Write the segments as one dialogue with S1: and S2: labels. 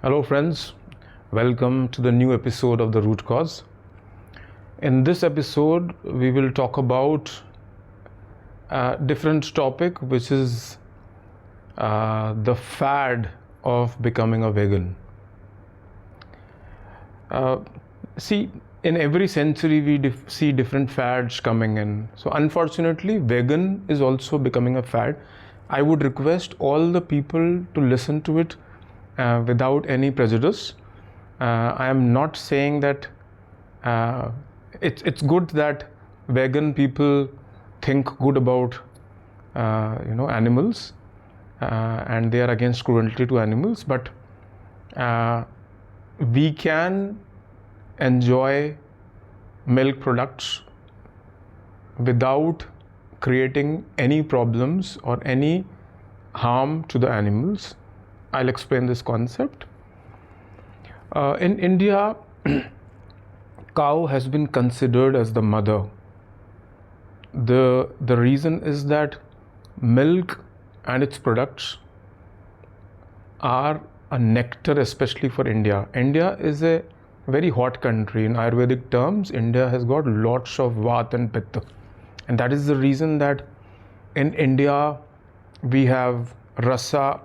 S1: Hello friends, welcome to the new episode of The Root Cause. In this episode, we will talk about a different topic, which is the fad of becoming a vegan. See, in every century we see different fads coming in. So unfortunately, vegan is also becoming a fad. I would request all the people to listen to it without any prejudice. I am not saying that it's good that vegan people think good about animals and they are against cruelty to animals, but we can enjoy milk products without creating any problems or any harm to the animals. I'll explain this concept. In India, cow has been considered as the mother. The reason is that milk and its products are a nectar, especially for India. India is a very hot country. In Ayurvedic terms, India has got lots of Vata and Pitta. And that is the reason that in India, we have rasa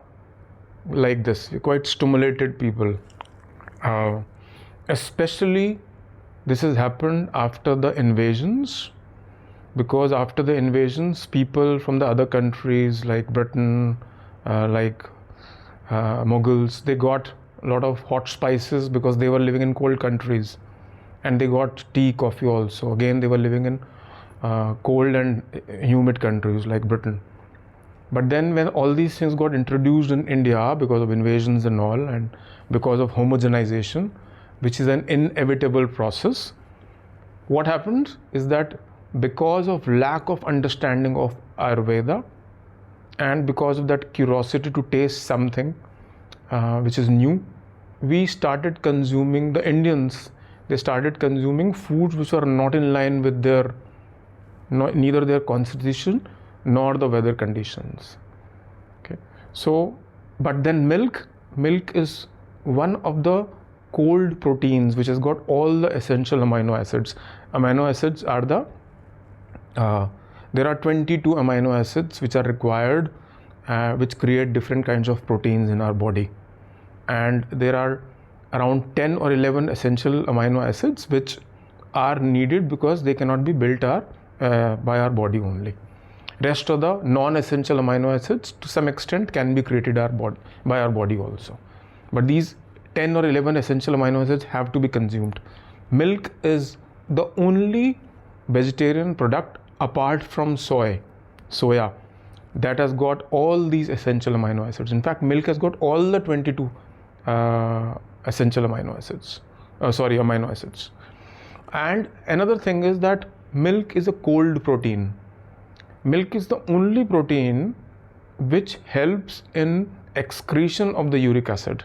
S1: like this. We're quite stimulated people. Especially this has happened after the invasions, because after the invasions, people from the other countries like Britain, Mughals, they got a lot of hot spices because they were living in cold countries, and they got tea, coffee also. Again, they were living in cold and humid countries like Britain. But then when all these things got introduced in India because of invasions and all, and because of homogenization, which is an inevitable process, what happened is that because of lack of understanding of Ayurveda and because of that curiosity to taste something which is new, we started consuming, the Indians, they started consuming foods which are not in line with their, neither their constitution nor the weather conditions. Okay, so but then milk is one of the cold proteins which has got all the essential amino acids. Amino acids are there are 22 amino acids which are required, which create different kinds of proteins in our body, and there are around 10 or 11 essential amino acids which are needed because they cannot be built by our body only. Rest of the non-essential amino acids to some extent can be created by our body also. But these 10 or 11 essential amino acids have to be consumed. Milk is the only vegetarian product apart from soya, that has got all these essential amino acids. In fact, milk has got all the 22 essential amino acids. And another thing is that milk is a cold protein. Milk is the only protein which helps in excretion of the uric acid.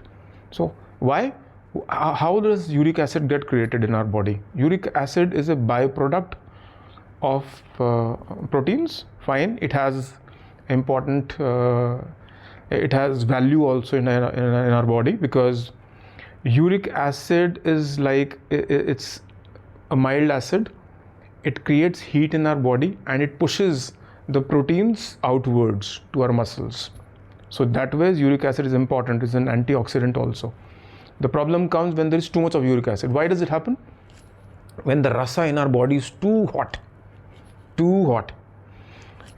S1: So why? How does uric acid get created in our body? Uric acid is a byproduct of proteins. Fine, it has important, it has value also in our body, because uric acid is like, it's a mild acid. It creates heat in our body and it pushes the proteins outwards to our muscles. So that way uric acid is important. It's an antioxidant also. The problem comes when there is too much of uric acid. Why does it happen? When the rasa in our body is too hot,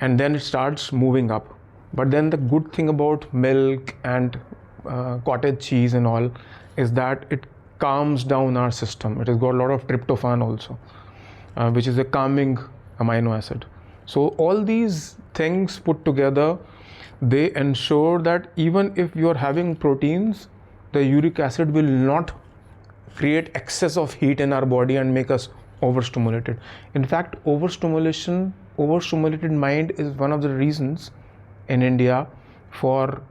S1: and then it starts moving up. But then the good thing about milk and cottage cheese and all is that it calms down our system. It has got a lot of tryptophan also, which is a calming amino acid. So all these things put together, they ensure that even if you are having proteins, the uric acid will not create excess of heat in our body and make us overstimulated. In fact, overstimulated mind is one of the reasons in India for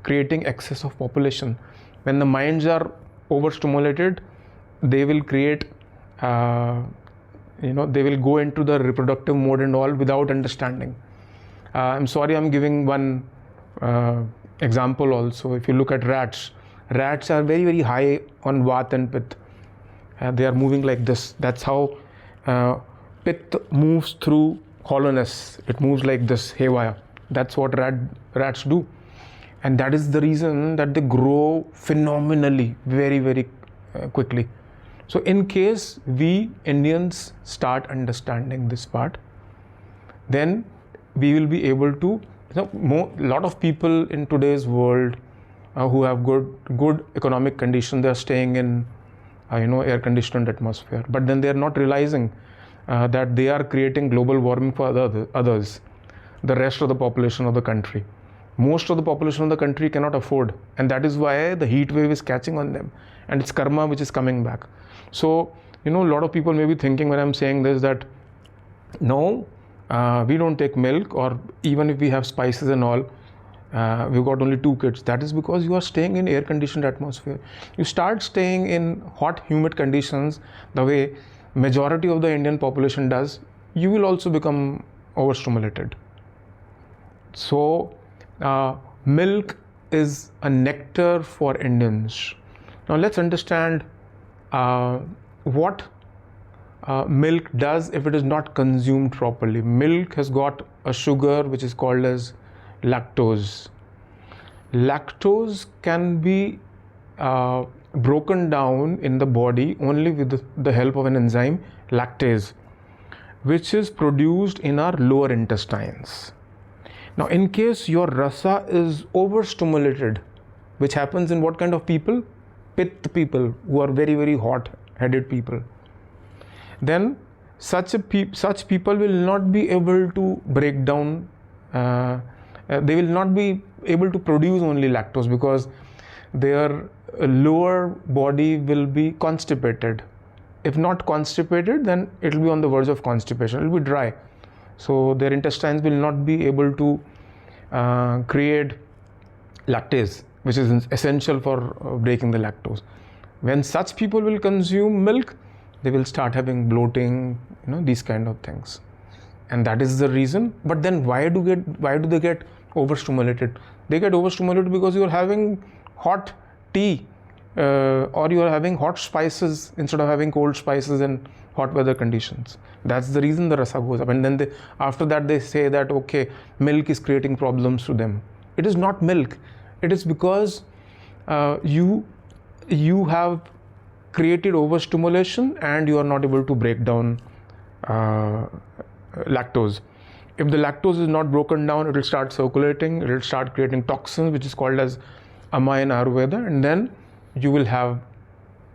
S1: creating excess of population. When the minds are overstimulated, they will create they will go into the reproductive mode and all without understanding. I'm sorry, I'm giving one example also. If you look at rats, Rats are very, very high on Vata and Pitta. They are moving like this. That's how Pitta moves through hollowness. It moves like this, haywire. That's what rats do. And that is the reason that they grow phenomenally, very, very quickly. So in case we Indians start understanding this part, then we will be able to, lot of people in today's world who have good economic condition, they are staying in air conditioned atmosphere, but then they are not realizing that they are creating global warming for others, the rest of the population of the country. Most of the population of the country cannot afford, and that is why the heat wave is catching on them, and it's karma which is coming back. So a lot of people may be thinking when I'm saying this that no, we don't take milk, or even if we have spices and all, we've got only 2 kids. That is because you are staying in air conditioned atmosphere. You start staying in hot humid conditions the way majority of the Indian population does, you will also become overstimulated. So milk is a nectar for Indians. Now let's understand what milk does if it is not consumed properly. Milk has got a sugar which is called as lactose. Lactose can be broken down in the body only with the help of an enzyme, lactase, which is produced in our lower intestines. Now in case your rasa is overstimulated, which happens in what kind of people? Pitta people, who are very, very hot-headed people. Then such people will not be able to break down, they will not be able to produce only lactose, because their lower body will be constipated. If not constipated, then it will be on the verge of constipation, it will be dry. So their intestines will not be able to create lactase, which is essential for breaking the lactose. When such people will consume milk, they will start having bloating, these kind of things, and that is the reason. But then why do they get overstimulated? They get overstimulated because you are having hot tea or you are having hot spices instead of having cold spices in hot weather conditions. That's the reason the rasa goes up, and then after that they say that okay, milk is creating problems to them. It is not milk. It is because you have created overstimulation and you are not able to break down lactose. If the lactose is not broken down, it will start circulating, it will start creating toxins, which is called as amino in Ayurveda, and then you will have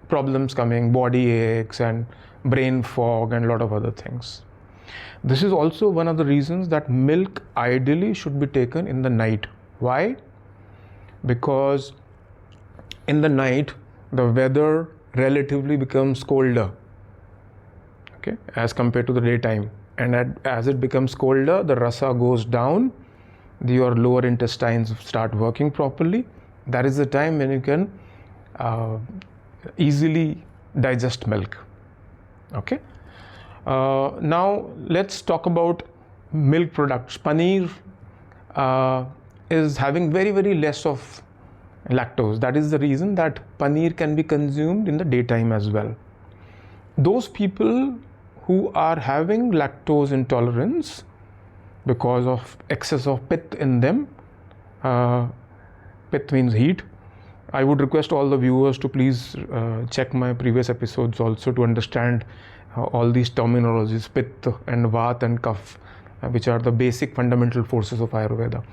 S1: problems coming, body aches and brain fog and a lot of other things. This is also one of the reasons that milk ideally should be taken in the night. Why? Because in the night the weather relatively becomes colder, okay, as compared to the daytime, and as it becomes colder, the rasa goes down, your lower intestines start working properly. That is the time when you can easily digest milk. Okay. Now let's talk about milk products. Paneer is having very, very less of lactose. That is the reason that paneer can be consumed in the daytime as well. Those people who are having lactose intolerance because of excess of pitta in them, pitta means heat. I would request all the viewers to please check my previous episodes also to understand all these terminologies, pitta and vata and kapha, which are the basic fundamental forces of Ayurveda.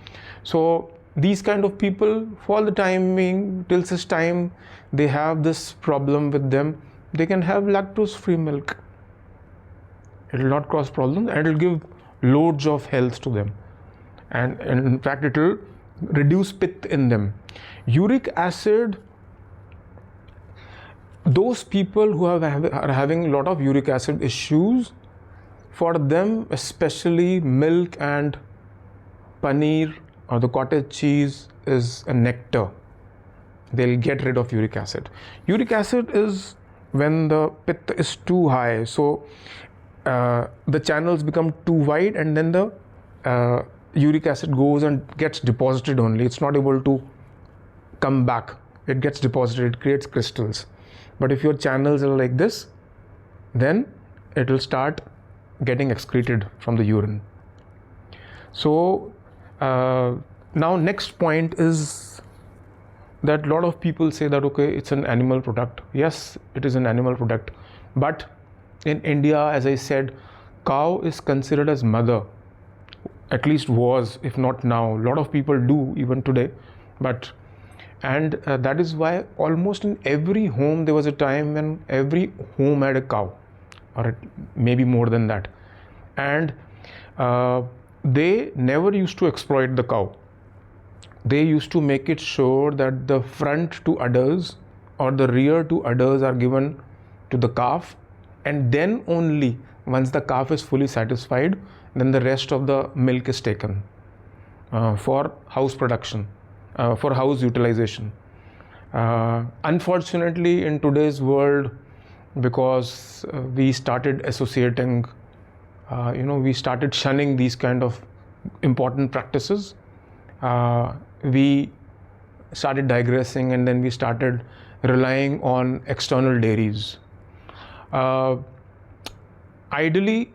S1: So these kind of people, for the time being, till such time they have this problem with them, they can have lactose-free milk. It will not cause problems and it will give loads of health to them. And in fact, it will reduce pitta in them. Uric acid, those people who are having a lot of uric acid issues, for them especially milk and paneer or the cottage cheese is a nectar. They'll get rid of uric acid. Uric acid is when the pitta is too high, so the channels become too wide and then the uric acid goes and gets deposited only. It's not able to come back it gets deposited, it creates crystals. But if your channels are like this, then it will start getting excreted from the urine. So now next point is that a lot of people say that, okay, it's an animal product. Yes, it is an animal product. But in India, as I said, cow is considered as mother, at least was, if not now. A lot of people do even today. And that is why almost in every home, there was a time when every home had a cow, or maybe more than that. And they never used to exploit the cow. They used to make it sure that the front two udders or the rear two udders are given to the calf, and then only once the calf is fully satisfied, then the rest of the milk is taken for house production, for house utilization. Unfortunately, in today's world, because we started associating, we started shunning these kind of important practices, we started digressing, and then we started relying on external dairies. Ideally,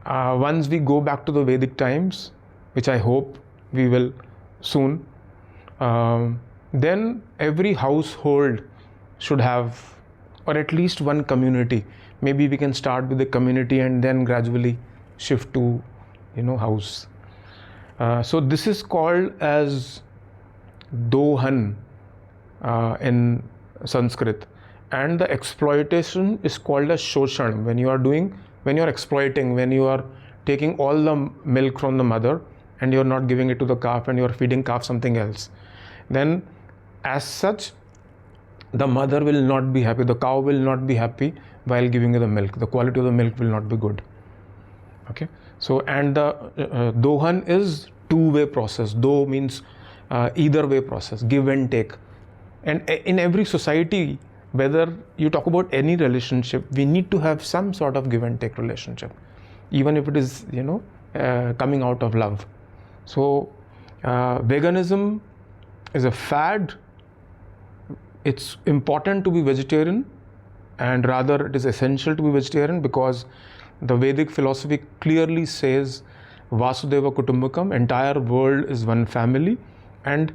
S1: once we go back to the Vedic times, which I hope we will soon, then every household should have, or at least one community. Maybe we can start with the community and then gradually shift to, house. So this is called as dohan in Sanskrit, and the exploitation is called as shoshan. When you are exploiting, when you are taking all the milk from the mother and you are not giving it to the calf and you are feeding calf something else, then as such the mother will not be happy, the cow will not be happy while giving you the milk. The quality of the milk will not be good. Okay, so and the dohan is two-way process. Do means either way process, give and take. And in every society, whether you talk about any relationship, we need to have some sort of give and take relationship, even if it is coming out of love. So veganism is a fad. It's important to be vegetarian, and rather it is essential to be vegetarian, because the Vedic philosophy clearly says Vasudeva Kutumbakam, entire world is one family, and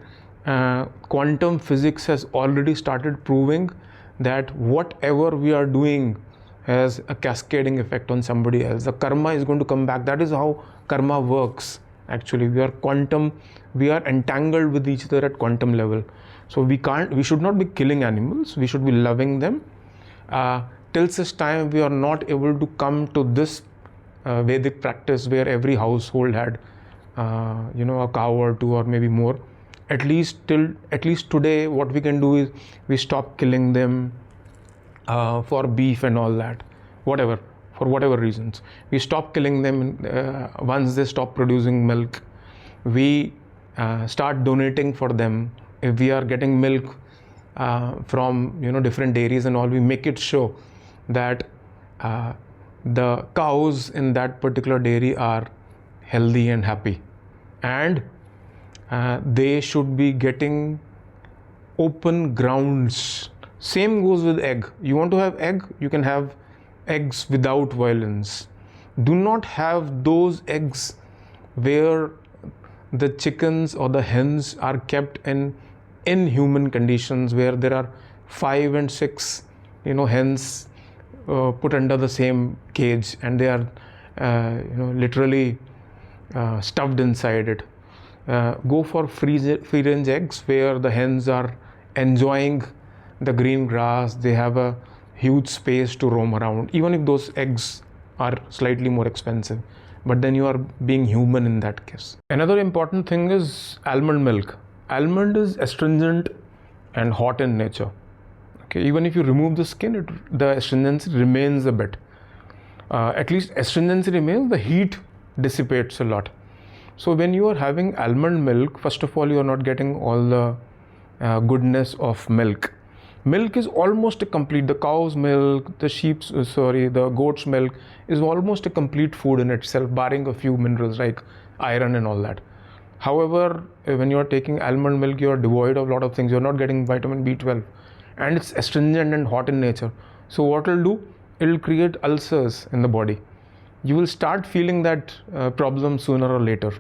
S1: quantum physics has already started proving that whatever we are doing has a cascading effect on somebody else. The karma is going to come back. That is how karma works. Actually, we are entangled with each other at quantum level. So we should not be killing animals. We should be loving them. Till such time we are not able to come to this Vedic practice where every household had a cow or two or maybe more. At least today, what we can do is we stop killing them for beef and all that, for whatever reasons. We stop killing them once they stop producing milk. We start donating for them. If we are getting milk from different dairies and all, we make it show that the cows in that particular dairy are healthy and happy, and they should be getting open grounds. Same goes with egg. You want to have egg, you can have eggs without violence. Do not have those eggs where the chickens or the hens are kept in inhuman conditions, where there are 5 and 6 hens put under the same cage, and they are literally stuffed inside it. Go for free range eggs where the hens are enjoying the green grass. They have a huge space to roam around, even if those eggs are slightly more expensive, but then you are being human in that case. Another important thing is almond milk. Almond is astringent and hot in nature. Okay, even if you remove the skin, the astringency remains a bit. At least astringency remains, the heat dissipates a lot. So when you are having almond milk, first of all, you are not getting all the goodness of milk. Milk is almost a complete, the cow's milk, the goat's milk is almost a complete food in itself, barring a few minerals like iron and all that. However, when you are taking almond milk, you are devoid of a lot of things. You are not getting vitamin B12, and it's astringent and hot in nature. So what it'll do? It'll create ulcers in the body. You will start feeling that problem sooner or later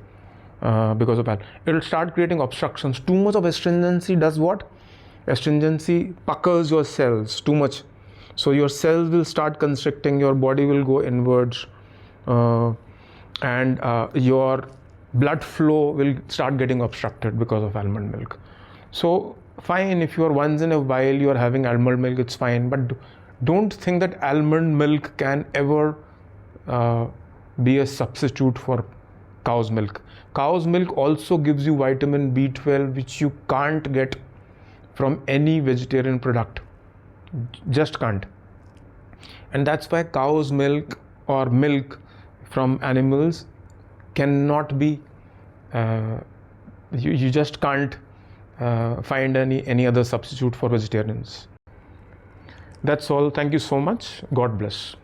S1: because of that. It'll start creating obstructions. Too much of astringency does what? Astringency puckers your cells too much. So your cells will start constricting, your body will go inwards, and your blood flow will start getting obstructed because of almond milk. So fine, if you are once in a while you are having almond milk, it's fine, but don't think that almond milk can ever be a substitute for cow's milk. Cow's milk also gives you vitamin B12, which you can't get from any vegetarian product. Just can't. And that's why cow's milk or milk from animals cannot be, you just can't find any other substitute for vegetarians. That's all. Thank you so much. God bless.